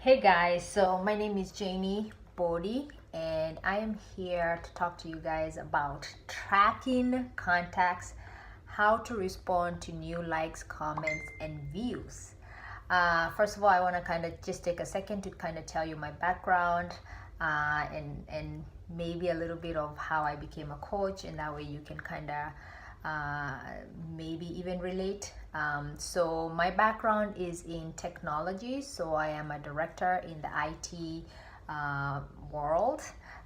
Hey guys, so my name is Janie Bodie and I am here to talk to you guys about tracking contacts, how to respond to new likes, comments, and views. First of all, I want to kind of just take a second to kind of tell you my background and maybe a little bit of how I became a coach, and that way you can kind of uh, maybe even relate. So my background is in technology, so I am a director in the IT world.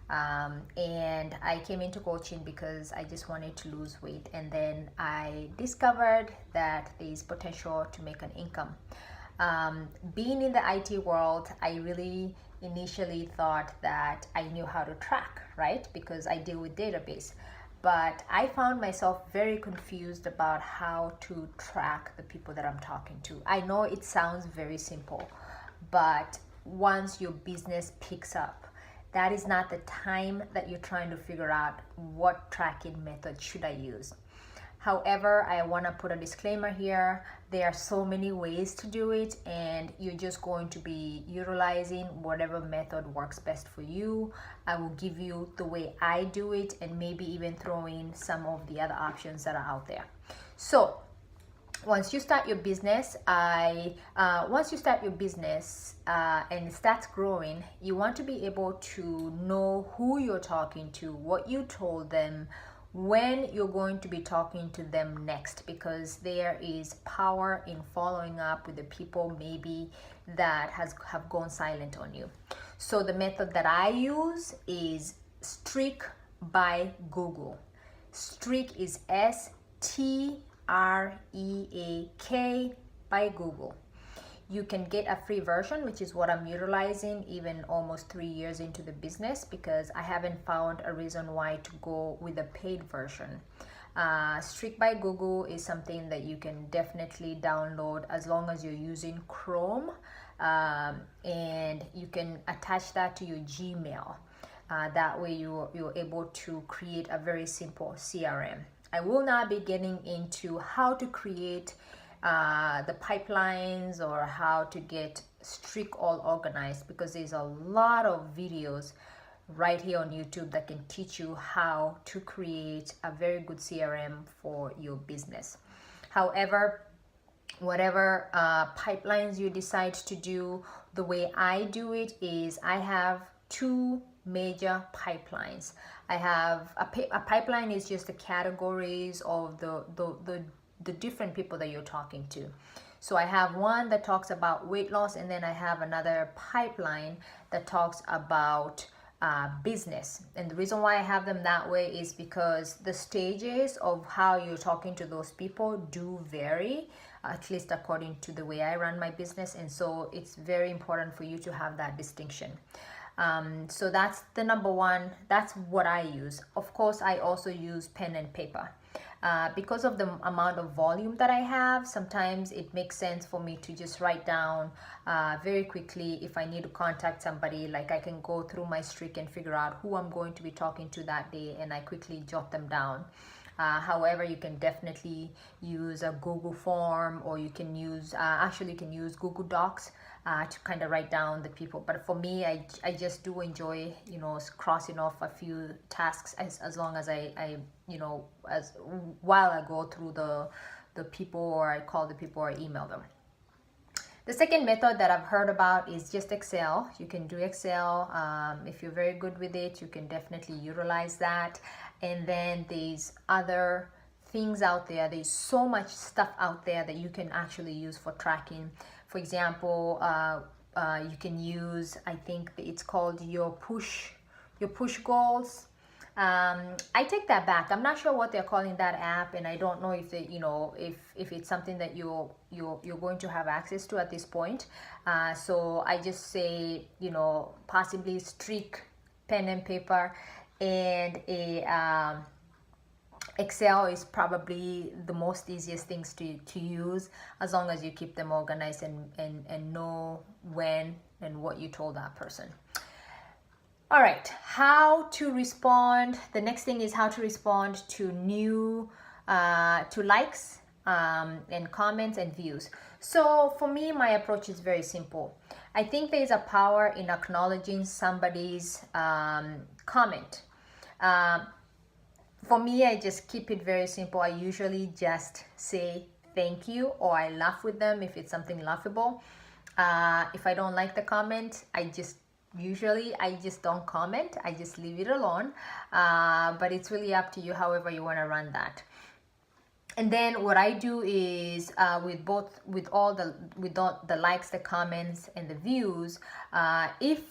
And I came into coaching because I just wanted to lose weight, and then I discovered that there is potential to make an income. Being in the IT world, I really initially thought that I knew how to track, right? Because I deal with database. But I found myself very confused about how to track the people that I'm talking to. I know it sounds very simple, but once your business picks up, that is not the time that you're trying to figure out what tracking method should I use. However, I want to put a disclaimer here. There are so many ways to do it, and you're just going to be utilizing whatever method works best for you. I will give you the way I do it, and maybe even throw in some of the other options that are out there. So once you start your business, and it starts growing, you want to be able to know who you're talking to, what you told them, when you're going to be talking to them next, because there is power in following up with the people maybe that have gone silent on you. So the method that I use is Streak by Google. Streak is STREAK by Google. You can get a free version, which is what I'm utilizing even almost 3 years into the business, because I haven't found a reason why to go with a paid version. Streak by Google is something that you can definitely download as long as you're using Chrome, and you can attach that to your Gmail. That way you're able to create a very simple CRM. I will not be getting into how to create the pipelines or how to get Streak all organized, because there's a lot of videos right here on YouTube that can teach you how to create a very good CRM for your business. However, whatever pipelines you decide to do, the way I do it is I have two major pipelines. I have a pipeline is just the categories of the different people that you're talking to. So I have one that talks about weight loss, and then I have another pipeline that talks about business. And the reason why I have them that way is because the stages of how you're talking to those people do vary, at least according to the way I run my business. And so it's very important for you to have that distinction. So that's the number one. That's what I use. Of course, I also use pen and paper. Because of the amount of volume that I have, sometimes it makes sense for me to just write down very quickly if I need to contact somebody. Like, I can go through my streak and figure out who I'm going to be talking to that day, and I quickly jot them down. However, you can definitely use a Google form, or you can use actually you can use Google Docs to kind of write down the people. But for me, I just do enjoy, crossing off a few tasks as long as I as while I go through the people, or I call the people, or email them. The second method that I've heard about is just Excel. You can do Excel. If you're very good with it, you can definitely utilize that. And then there's other things out there. There's so much stuff out there that you can actually use for tracking. For example, you can use, I think it's called your push goals. I take that back. I'm not sure what they're calling that app, and I don't know if they, if it's something that you're going to have access to at this point. So I just say, possibly Streak, pen and paper, and a Excel is probably the most easiest things to use, as long as you keep them organized and know when and what you told that person. All right, how to respond. The next thing is how to respond to new to likes and comments and views. So for me, my approach is very simple. I think there is a power in acknowledging somebody's comment. Um, for me, I just keep it very simple. I usually just say thank you, or I laugh with them if it's something laughable. If I don't like the comment, I just don't comment. I just leave it alone. But it's really up to you, however you want to run that. And then what I do is with all the likes, the comments, and the views, if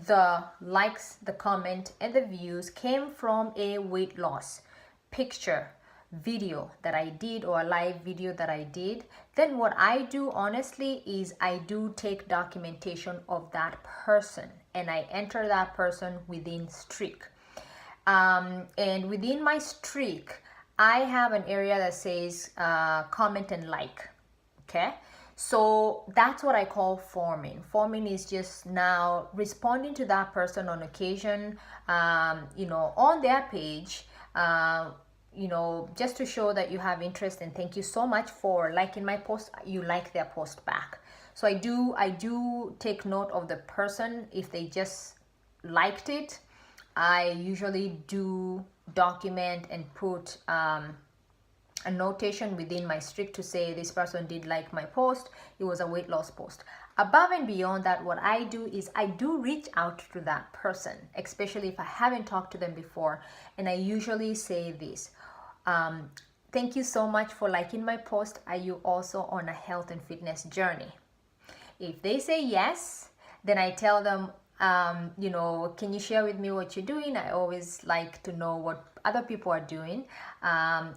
the likes, the comment, and the views came from a weight loss picture, video that I did, or a live video that I did, then what I do honestly is I do take documentation of that person and I enter that person within streak. And within my streak, I have an area that says comment and like. Okay, so that's what I call forming. Forming is just now responding to that person on occasion, on their page, just to show that you have interest, and thank you so much for liking my post. You like their post back. So I do take note of the person. If they just liked it, I usually do document and put a notation within my streak to say this person did like my post. It was a weight loss post. Above and beyond that, what I do is I do reach out to that person, especially if I haven't talked to them before, and I usually say this: thank you so much for liking my post. Are you also on a health and fitness journey? If they say yes, then I tell them, can you share with me what you're doing? I always like to know what other people are doing.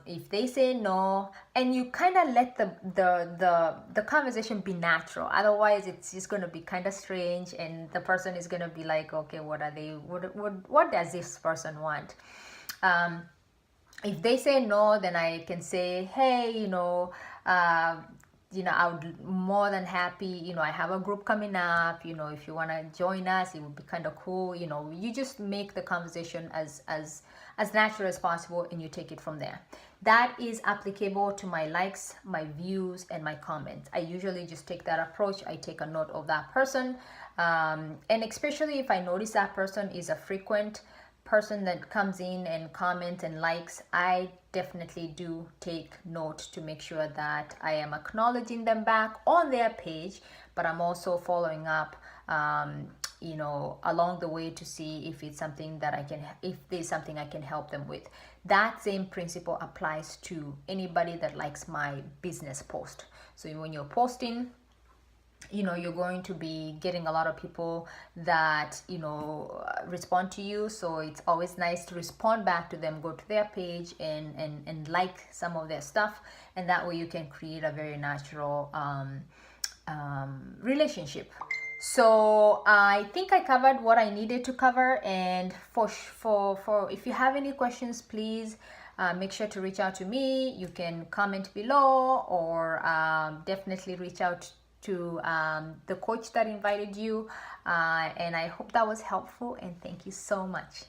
If they say no, and you kind of let the conversation be natural. Otherwise, it's just going to be kind of strange, and the person is going to be like, okay, what are they? What does this person want? If they say no, then I can say, hey, I would more than happy, I have a group coming up, if you want to join us, it would be kind of cool. You just make the conversation as natural as possible, and you take it from there. That is applicable to my likes, my views, and my comments. I usually just take that approach. I take a note of that person, and especially if I notice that person is a frequent person that comes in and comments and likes, I definitely do take note to make sure that I am acknowledging them back on their page, but I'm also following up along the way to see if it's something that if there's something I can help them with. That same principle applies to anybody that likes my business post. So when you're posting, you're going to be getting a lot of people that respond to you, so it's always nice to respond back to them, go to their page and like some of their stuff, and that way you can create a very natural relationship. So I think I covered what I needed to cover, and for if you have any questions, please make sure to reach out to me. You can comment below, or definitely reach out to the coach that invited you, and I hope that was helpful, and thank you so much.